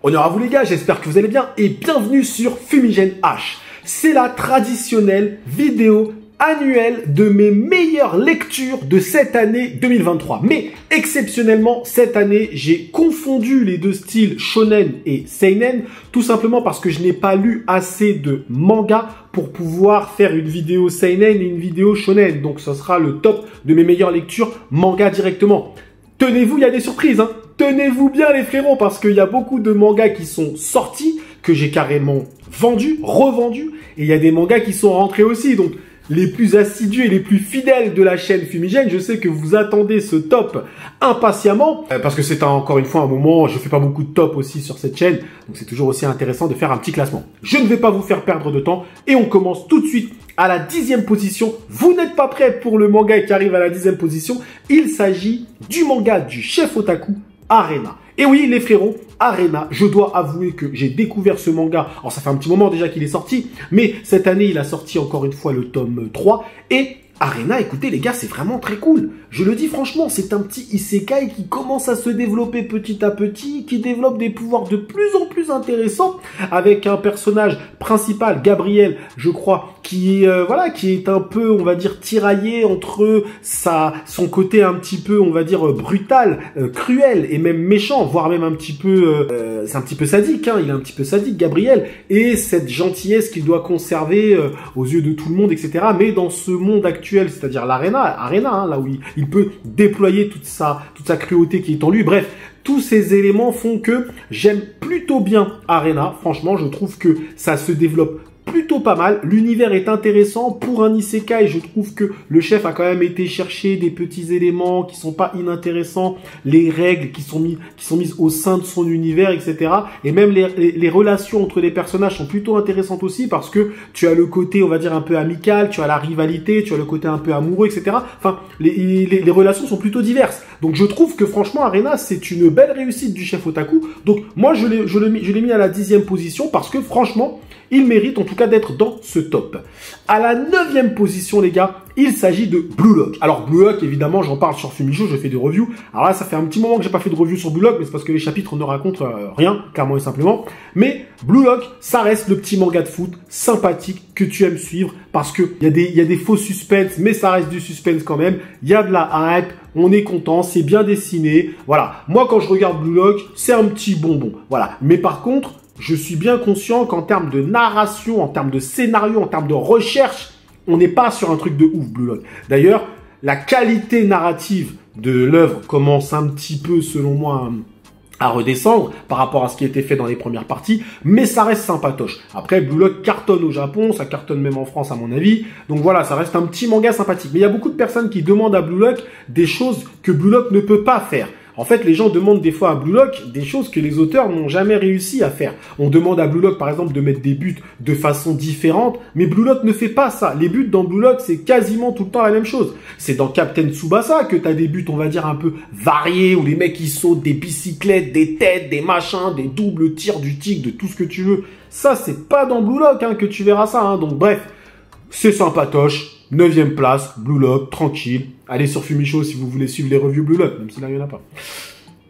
Honneur à vous les gars, j'espère que vous allez bien et bienvenue sur Fumigène H. C'est la traditionnelle vidéo annuelle de mes meilleures lectures de cette année 2023. Mais exceptionnellement, cette année, j'ai confondu les deux styles shonen et seinen, tout simplement parce que je n'ai pas lu assez de manga pour pouvoir faire une vidéo seinen et une vidéo shonen. Donc ce sera le top de mes meilleures lectures manga directement. Tenez-vous, il y a des surprises, hein. Tenez-vous bien les frérots, parce qu'il y a beaucoup de mangas qui sont sortis, que j'ai carrément vendus, revendus, et il y a des mangas qui sont rentrés aussi. Donc les plus assidus et les plus fidèles de la chaîne Fumigène, je sais que vous attendez ce top impatiemment, parce que c'est encore une fois un moment, je fais pas beaucoup de top aussi sur cette chaîne, donc c'est toujours aussi intéressant de faire un petit classement. Je ne vais pas vous faire perdre de temps, et on commence tout de suite à la 10e position. Vous n'êtes pas prêts pour le manga qui arrive à la 10e position. Il s'agit du manga du chef otaku, Arena. Et oui, les frérots, Arena, je dois avouer que j'ai découvert ce manga. Alors, ça fait un petit moment déjà qu'il est sorti, mais cette année, il a sorti encore une fois le tome 3. Et Arena, écoutez les gars, c'est vraiment très cool. Je le dis franchement, c'est un petit isekai qui commence à se développer petit à petit, qui développe des pouvoirs de plus en plus intéressants, avec un personnage principal, Gabriel, je crois, qui est un peu, on va dire, tiraillé entre son côté un petit peu, on va dire, brutal, cruel et même méchant, voire même un petit peu, c'est un petit peu sadique, hein, il est un petit peu sadique, Gabriel, et cette gentillesse qu'il doit conserver aux yeux de tout le monde, etc. Mais dans ce monde actuel, c'est-à-dire Arena, hein, là où il peut déployer toute sa cruauté qui est en lui. Bref, tous ces éléments font que j'aime plutôt bien Arena. Franchement, je trouve que ça se développe plutôt pas mal. L'univers est intéressant pour un isekai. Je trouve que le chef a quand même été chercher des petits éléments qui sont pas inintéressants, les règles qui sont mises au sein de son univers, etc. Et même les relations entre les personnages sont plutôt intéressantes aussi, parce que tu as le côté, on va dire, un peu amical, tu as la rivalité, tu as le côté un peu amoureux, etc. Enfin, les relations sont plutôt diverses. Donc je trouve que franchement, Arena, c'est une belle réussite du chef otaku. Donc moi, je l'ai mis à la 10e position parce que franchement, il mérite en tout cas d'être dans ce top. À la 9e position, les gars, il s'agit de Blue Lock. Alors Blue Lock, évidemment, j'en parle sur Fumijo, je fais des reviews. Alors là, ça fait un petit moment que j'ai pas fait de review sur Blue Lock, mais c'est parce que les chapitres ne racontent rien, clairement et simplement. Mais Blue Lock, ça reste le petit manga de foot sympathique que tu aimes suivre, parce que il y a des faux suspens, mais ça reste du suspense quand même. Il y a de la hype, on est content, c'est bien dessiné. Voilà. Moi, quand je regarde Blue Lock, c'est un petit bonbon. Voilà. Mais par contre, je suis bien conscient qu'en termes de narration, en termes de scénario, en termes de recherche, on n'est pas sur un truc de ouf, Blue Lock. D'ailleurs, la qualité narrative de l'œuvre commence un petit peu, selon moi, à redescendre par rapport à ce qui a été fait dans les premières parties, mais ça reste sympatoche. Après, Blue Lock cartonne au Japon, ça cartonne même en France à mon avis, donc voilà, ça reste un petit manga sympathique. Mais il y a beaucoup de personnes qui demandent à Blue Lock des choses que Blue Lock ne peut pas faire. En fait, les gens demandent des fois à Blue Lock des choses que les auteurs n'ont jamais réussi à faire. On demande à Blue Lock, par exemple, de mettre des buts de façon différente, mais Blue Lock ne fait pas ça. Les buts dans Blue Lock, c'est quasiment tout le temps la même chose. C'est dans Captain Tsubasa que t'as des buts, on va dire, un peu variés, où les mecs, ils sautent des bicyclettes, des têtes, des machins, des doubles tirs du tigre, de tout ce que tu veux. Ça, c'est pas dans Blue Lock, hein, que tu verras ça, hein. Donc, bref, c'est sympatoche. 9e place, Blue Lock, tranquille. Allez sur Fumicho si vous voulez suivre les reviews Blue Lock, même s'il n'y en a pas.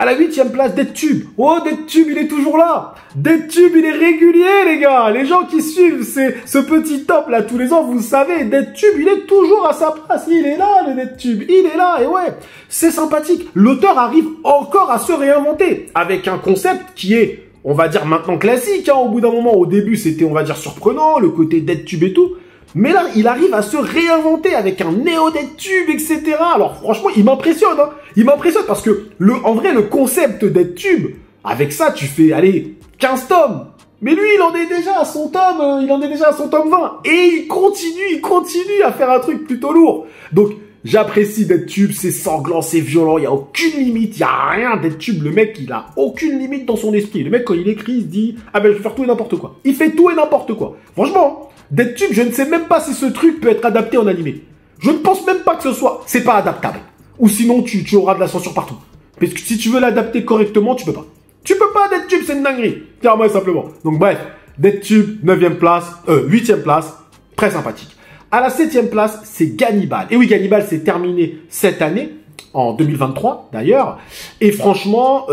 À la 8e place, DeadTube. Oh, DeadTube, il est toujours là. DeadTube, il est régulier, les gars. Les gens qui suivent ce petit top là tous les ans, vous savez, DeadTube, il est toujours à sa place. Il est là, le DeadTube. Il est là, et ouais, c'est sympathique. L'auteur arrive encore à se réinventer avec un concept qui est, on va dire, maintenant classique, hein. Au bout d'un moment, au début, c'était, on va dire, surprenant, le côté DeadTube et tout. Mais là, il arrive à se réinventer avec un néo-DeadTube, etc. Alors franchement, il m'impressionne, hein. Il m'impressionne parce que, en vrai, le concept DeadTube, avec ça, tu fais, allez, 15 tomes. Mais lui, il en est déjà à son tome 20. Et il continue à faire un truc plutôt lourd. Donc, j'apprécie DeadTube, c'est sanglant, c'est violent, il n'y a aucune limite, il n'y a rien. DeadTube, le mec, il a aucune limite dans son esprit. Le mec, quand il écrit, il se dit, ah ben, je vais faire tout et n'importe quoi. Il fait tout et n'importe quoi. Franchement, DeadTube, je ne sais même pas si ce truc peut être adapté en animé. Je ne pense même pas que c'est pas adaptable. Ou sinon, tu auras de la censure partout. Parce que si tu veux l'adapter correctement, tu peux pas. Tu peux pas, DeadTube, c'est une dinguerie. Clairement et simplement. Donc bref, DeadTube, 9e place, 8e place, très sympathique. À la 7e place, c'est Gannibal. Et oui, Gannibal, c'est terminé cette année. en 2023 d'ailleurs. Et franchement,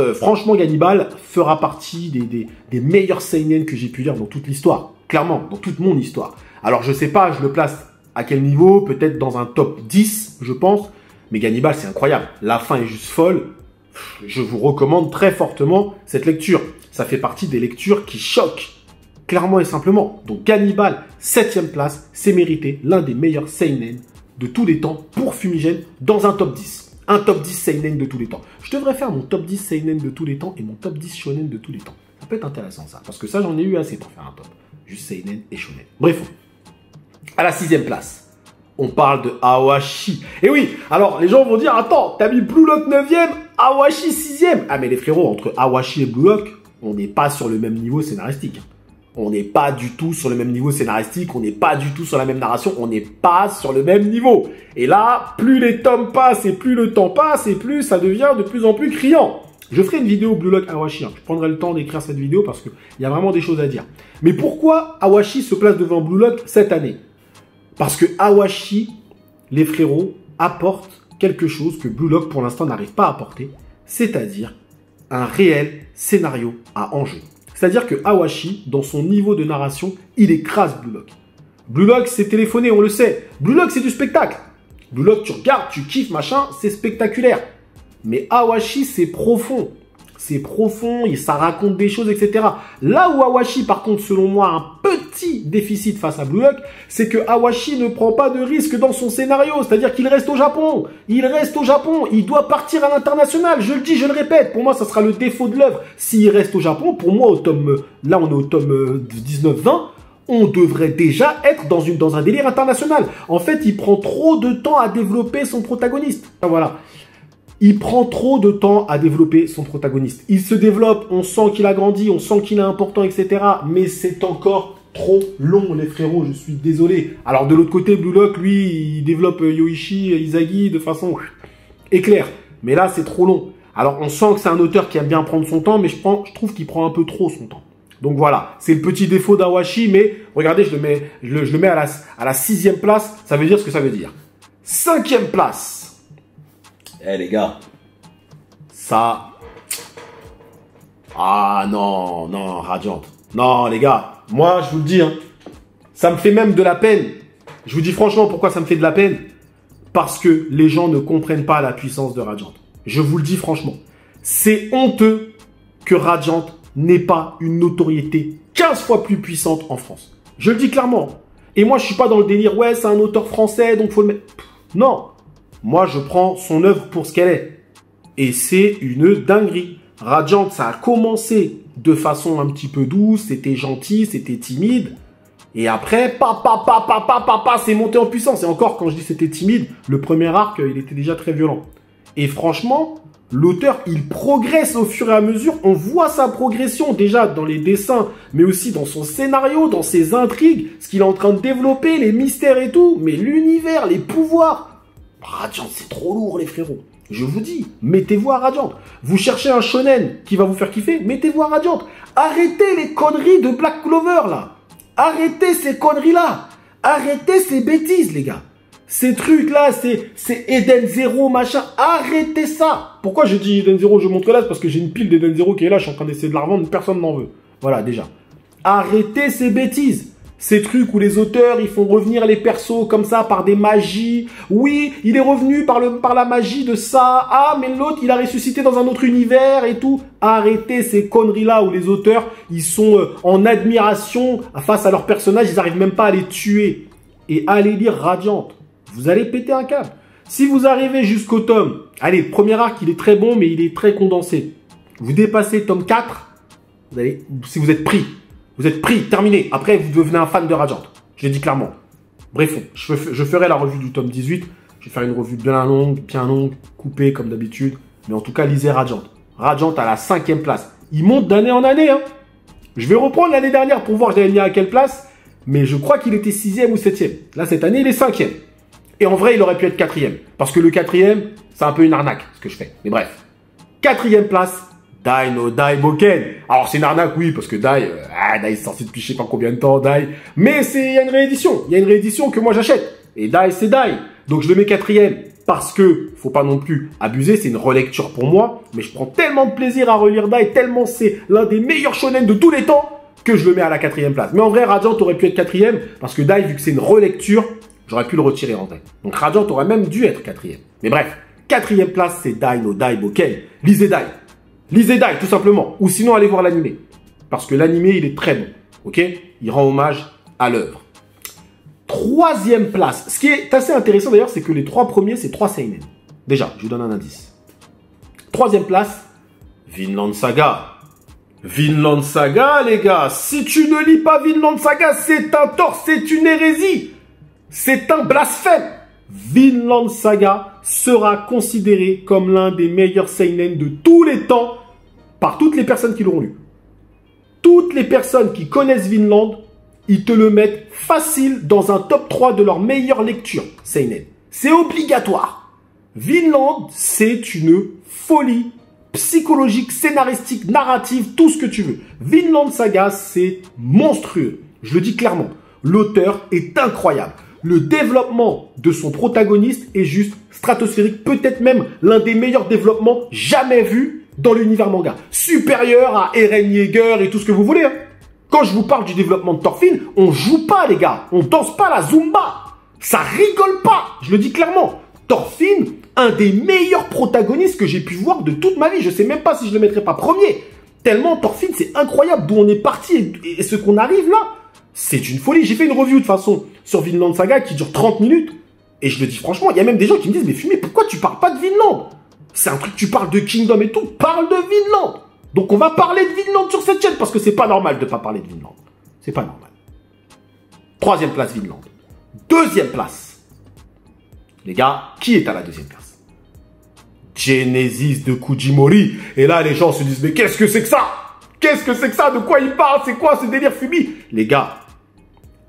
Gannibal fera partie des meilleurs seinen que j'ai pu lire dans toute l'histoire. Clairement, dans toute mon histoire. Alors je sais pas, je le place à quel niveau, peut-être dans un top 10, je pense. Mais Gannibal, c'est incroyable. La fin est juste folle. Je vous recommande très fortement cette lecture. Ça fait partie des lectures qui choquent. Clairement et simplement. Donc Gannibal, 7e place, c'est mérité. L'un des meilleurs seinen de tous les temps pour Fumigène dans un top 10. Un top 10 seinen de tous les temps. Je devrais faire mon top 10 seinen de tous les temps et mon top 10 shonen de tous les temps. Ça peut être intéressant ça. Parce que ça, j'en ai eu assez pour faire un top. Juste seinen et shonen. Bref. À la 6e place, on parle de Awashi. Et oui, alors les gens vont dire, attends, t'as mis Blue Lock 9e, Awashi 6e. Ah mais les frérots, entre Awashi et Blue Lock, on n'est pas sur le même niveau scénaristique. On n'est pas du tout sur le même niveau scénaristique, on n'est pas du tout sur la même narration, on n'est pas sur le même niveau. Et là, plus les tomes passent et plus le temps passe et plus ça devient de plus en plus criant. Je ferai une vidéo Blue Lock Awashi, je prendrai le temps d'écrire cette vidéo parce qu'il y a vraiment des choses à dire. Mais pourquoi Awashi se place devant Blue Lock cette année? Parce que Awashi, les frérots, apporte quelque chose que Blue Lock pour l'instant n'arrive pas à apporter, c'est-à-dire un réel scénario à enjeu. C'est-à-dire que Awashi, dans son niveau de narration, il écrase Blue Lock. Blue Lock, c'est téléphoné, on le sait. Blue Lock, c'est du spectacle. Blue Lock, tu regardes, tu kiffes, machin, c'est spectaculaire. Mais Awashi, c'est profond. C'est profond, et ça raconte des choses, etc. Là où Awashi, par contre, selon moi, a un petit déficit face à Blue Lock, c'est que Awashi ne prend pas de risque dans son scénario. C'est-à-dire qu'il reste au Japon. Il reste au Japon. Il doit partir à l'international. Je le dis, je le répète. Pour moi, ça sera le défaut de l'œuvre. S'il reste au Japon, pour moi, là, on est au tome 19-20, on devrait déjà être dans un délire international. En fait, il prend trop de temps à développer son protagoniste. Voilà. Il prend trop de temps à développer son protagoniste. Il se développe, on sent qu'il a grandi, on sent qu'il est important, etc. Mais c'est encore trop long, les frérots, je suis désolé. Alors de l'autre côté, Blue Lock, lui, il développe Yoichi, Izagi de façon éclair. Mais là, c'est trop long. Alors on sent que c'est un auteur qui aime bien prendre son temps, mais je trouve qu'il prend un peu trop son temps. Donc voilà, c'est le petit défaut d'Awashi, mais regardez, je le mets à la 6e place, ça veut dire ce que ça veut dire. 5e place. Eh les gars, ça... Ah non, non, Radiant. Non les gars, moi je vous le dis, hein, ça me fait même de la peine. Je vous dis franchement pourquoi ça me fait de la peine. Parce que les gens ne comprennent pas la puissance de Radiant. Je vous le dis franchement. C'est honteux que Radiant n'ait pas une notoriété 15 fois plus puissante en France. Je le dis clairement. Et moi je suis pas dans le délire, ouais c'est un auteur français donc faut le mettre... Non. Moi, je prends son œuvre pour ce qu'elle est. Et c'est une dinguerie. Radiant, ça a commencé de façon un petit peu douce, c'était gentil, c'était timide. Et après, c'est monté en puissance. Et encore, quand je dis c'était timide, le premier arc, il était déjà très violent. Et franchement, l'auteur, il progresse au fur et à mesure. On voit sa progression déjà dans les dessins, mais aussi dans son scénario, dans ses intrigues, ce qu'il est en train de développer, les mystères et tout. Mais l'univers, les pouvoirs... Radiant, c'est trop lourd, les frérots. Je vous dis, mettez-vous à Radiant. Vous cherchez un shonen qui va vous faire kiffer, mettez-vous à Radiant. Arrêtez les conneries de Black Clover, là. Arrêtez ces conneries-là. Arrêtez ces bêtises, les gars. Ces trucs-là, c'est Eden Zero, machin. Arrêtez ça. Pourquoi j'ai dit Eden Zero, je montre là? Parce que j'ai une pile d'Eden Zero qui est là, je suis en train d'essayer de la revendre, personne n'en veut. Voilà, déjà. Arrêtez ces bêtises. Ces trucs où les auteurs, ils font revenir les persos comme ça par des magies. Oui, il est revenu par la magie de ça. Ah, mais l'autre, il a ressuscité dans un autre univers et tout. Arrêtez ces conneries-là où les auteurs, ils sont en admiration face à leurs personnages. Ils n'arrivent même pas à les tuer. Et allez lire Radiant. Vous allez péter un câble. Si vous arrivez jusqu'au tome, allez, le premier arc, il est très bon, mais il est très condensé. Vous dépassez tome 4, si vous êtes pris. Vous êtes pris, terminé. Après, vous devenez un fan de Radiant. Je l'ai dit clairement. Bref, je ferai la revue du tome 18. Je vais faire une revue bien longue, coupée comme d'habitude. Mais en tout cas, lisez Radiant. Radiant à la 5e place. Il monte d'année en année. Hein. Je vais reprendre l'année dernière pour voir je l'avais mis à quelle place. Mais je crois qu'il était 6e ou 7e. Là, cette année, il est 5e. Et en vrai, il aurait pu être 4e. Parce que le 4e, c'est un peu une arnaque, ce que je fais. Mais bref. 4e place. Dai no Dai Boken. Alors c'est une arnaque, oui, parce que Dai est sorti depuis je sais pas combien de temps, Dai. Mais il y a une réédition. Il y a une réédition que moi j'achète. Et Dai, c'est Dai. Donc je le mets 4e. parce que, faut pas non plus abuser, c'est une relecture pour moi, mais je prends tellement de plaisir à relire Dai, tellement c'est l'un des meilleurs shonen de tous les temps, que je le mets à la 4e place. Mais en vrai, Radiant aurait pu être 4e, parce que Dai, vu que c'est une relecture, j'aurais pu le retirer en vrai. Donc Radiant aurait même dû être 4e. Mais bref, 4e place, c'est Dai no Daiboken. Lisez Dai. Lisez Dai, tout simplement. Ou sinon, allez voir l'animé. Parce que l'animé, il est très bon. Ok? Il rend hommage à l'œuvre. 3e place. Ce qui est assez intéressant d'ailleurs, c'est que les 3 premiers, c'est 3 seinen. Déjà, je vous donne un indice. 3e place, Vinland Saga. Vinland Saga, les gars. Si tu ne lis pas Vinland Saga, c'est un tort, c'est une hérésie. C'est un blasphème. Vinland Saga sera considéré comme l'un des meilleurs seinen de tous les temps par toutes les personnes qui l'auront lu. Toutes les personnes qui connaissent Vinland, ils te le mettent facile dans un top 3 de leurs meilleures lectures seinen. C'est obligatoire. Vinland, c'est une folie psychologique, scénaristique, narrative, tout ce que tu veux. Vinland Saga, c'est monstrueux. Je le dis clairement. L'auteur est incroyable. Le développement de son protagoniste est juste stratosphérique. Peut-être même l'un des meilleurs développements jamais vus dans l'univers manga. Supérieur à Eren Yeager et tout ce que vous voulez. Hein. Quand je vous parle du développement de Thorfinn, on joue pas, les gars. On danse pas la Zumba. Ça rigole pas. Je le dis clairement. Thorfinn, un des meilleurs protagonistes que j'ai pu voir de toute ma vie. Je sais même pas si je le mettrais pas premier. Tellement Thorfinn, c'est incroyable d'où on est parti et ce qu'on arrive là. C'est une folie. J'ai fait une review de toute façon sur Vinland Saga qui dure 30 minutes. Et je le dis franchement, il y a même des gens qui me disent, mais Fumé, pourquoi tu parles pas de Vinland? C'est un truc, tu parles de Kingdom et tout. Parle de Vinland. Donc on va parler de Vinland sur cette chaîne parce que c'est pas normal de pas parler de Vinland. C'est pas normal. 3e place Vinland. 2e place. Les gars, qui est à la 2e place? Genesis de Kujimori. Et là, les gens se disent, mais qu'est-ce que c'est que ça? Qu'est-ce que c'est que ça? De quoi il parle? C'est quoi ce délire Fumi? Les gars,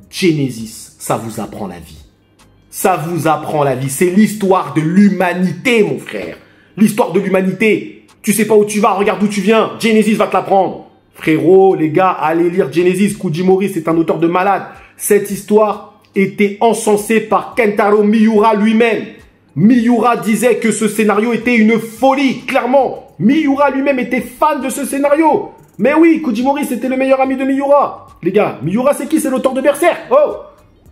Genesis, ça vous apprend la vie. Ça vous apprend la vie. C'est l'histoire de l'humanité, mon frère. L'histoire de l'humanité. Tu sais pas où tu vas, regarde d'où tu viens. Genesis va te l'apprendre. Frérot, les gars, allez lire Genesis. Kujimori, c'est un auteur de malade. Cette histoire était encensée par Kentaro Miura lui-même. Miura disait que ce scénario était une folie, clairement. Miura lui-même était fan de ce scénario. Mais oui, Kujimori, c'était le meilleur ami de Miura. Les gars, Miura, c'est qui? C'est l'auteur de Berserk. Oh,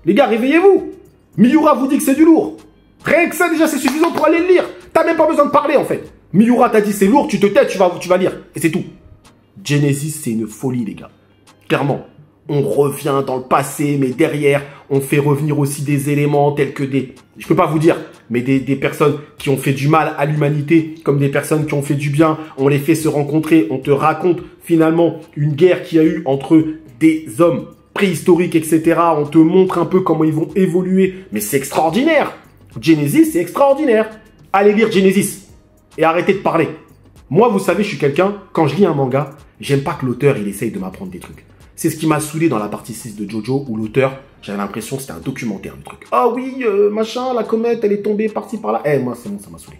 les gars, réveillez-vous. Miura vous dit que c'est du lourd. Rien que ça, déjà, c'est suffisant pour aller le lire. T'as même pas besoin de parler, en fait. Miura t'a dit c'est lourd, tu te tais, tu vas lire. Et c'est tout. Genesis, c'est une folie, les gars. Clairement. On revient dans le passé, mais derrière, on fait revenir aussi des éléments tels que des... Je peux pas vous dire, mais des personnes qui ont fait du mal à l'humanité, comme des personnes qui ont fait du bien. On les fait se rencontrer, on te raconte finalement une guerre qu'il y a eu entre des hommes préhistoriques, etc. On te montre un peu comment ils vont évoluer. Mais c'est extraordinaire. Genesis, c'est extraordinaire. Allez lire Genesis et arrêtez de parler. Moi, vous savez, je suis quelqu'un, quand je lis un manga, j'aime pas que l'auteur, il essaye de m'apprendre des trucs. C'est ce qui m'a saoulé dans la partie 6 de Jojo, où l'auteur, j'avais l'impression que c'était un documentaire, le truc. Ah oui, machin, la comète, elle est tombée par-ci, par-là. Moi, c'est bon, ça m'a saoulé.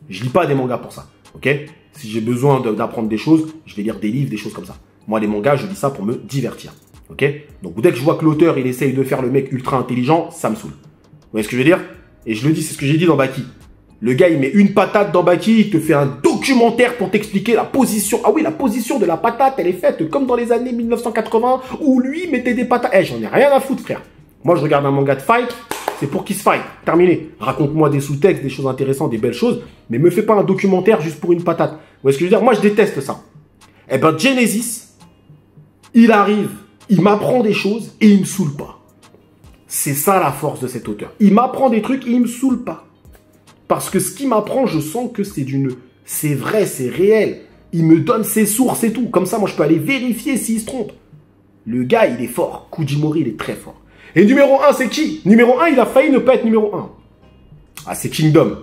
Je lis pas des mangas pour ça, ok? Si j'ai besoin d'apprendre des choses, je vais lire des livres, des choses comme ça. Moi, les mangas, je lis ça pour me divertir, ok? Donc, dès que je vois que l'auteur, il essaye de faire le mec ultra intelligent, ça me saoule. Vous voyez ce que je veux dire? Et je le dis, c'est ce que j'ai dit dans Baki. Le gars, il met une patate dans Baki, il te fait un documentaire pour t'expliquer la position. Ah oui, la position de la patate, elle est faite comme dans les années 1980 où lui mettait des patates. J'en ai rien à foutre, frère. Moi, je regarde un manga de fight, c'est pour qu'il se fight. Terminé. Raconte-moi des sous-textes, des choses intéressantes, des belles choses, mais me fais pas un documentaire juste pour une patate. Vous voyez ce que je veux dire? Moi, je déteste ça. Eh ben, Genesis, il arrive, il m'apprend des choses et il me saoule pas. C'est ça la force de cet auteur. Il m'apprend des trucs et il me saoule pas. Parce que ce qu'il m'apprend, je sens que c'est vrai, c'est réel. Il me donne ses sources et tout. Comme ça, moi, je peux aller vérifier s'il se trompe. Le gars, il est fort. Kujimori, il est très fort. Et numéro 1, c'est qui? Numéro 1, il a failli ne pas être numéro 1. Ah, c'est Kingdom.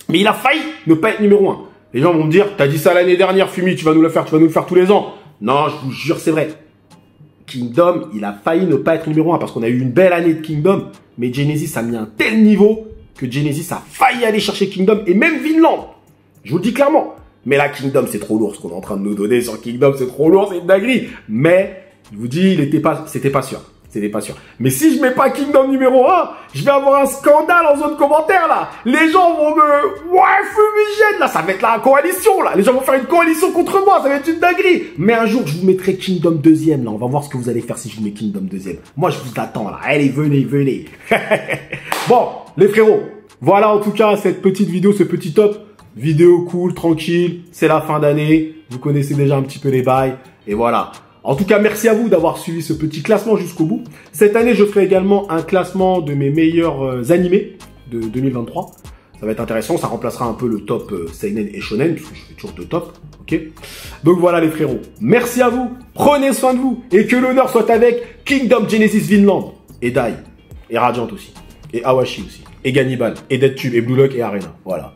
Mais il a failli ne pas être numéro 1. Les gens vont me dire, t'as dit ça l'année dernière, Fumi, tu vas nous le faire tous les ans. Non, je vous jure, c'est vrai. Kingdom, il a failli ne pas être numéro 1 parce qu'on a eu une belle année de Kingdom. Mais Genesis a mis un tel niveau que Genesis a failli aller chercher Kingdom et même Vinland. Je vous le dis clairement. Mais là, Kingdom, c'est trop lourd. Ce qu'on est en train de nous donner sur Kingdom, c'est trop lourd, c'est une dinguerie. Mais, je vous dis, c'était pas sûr. C'était pas sûr. Mais si je mets pas Kingdom numéro 1, je vais avoir un scandale en zone commentaire, là. Les gens vont me... Ouais, Fumigène, là, ça va être la coalition, là. Les gens vont faire une coalition contre moi, ça va être une dinguerie. Mais un jour, je vous mettrai Kingdom deuxième, là. On va voir ce que vous allez faire si je vous mets Kingdom deuxième. Moi, je vous attends, là. Allez, venez, venez. Bon, les frérots. Voilà, en tout cas, cette petite vidéo, ce petit top. Vidéo cool, tranquille. C'est la fin d'année. Vous connaissez déjà un petit peu les bails. Et voilà. En tout cas, merci à vous d'avoir suivi ce petit classement jusqu'au bout. Cette année, je ferai également un classement de mes meilleurs animés de 2023. Ça va être intéressant, ça remplacera un peu le top Seinen et Shonen, parce que je fais toujours 2 tops, ok? Donc voilà les frérots, merci à vous, prenez soin de vous, et que l'honneur soit avec Kingdom Genesis Vinland, et Dai, et Radiant aussi, et Awashi aussi, et Gannibal, et DeadTube, et Blue Lock, et Arena, voilà.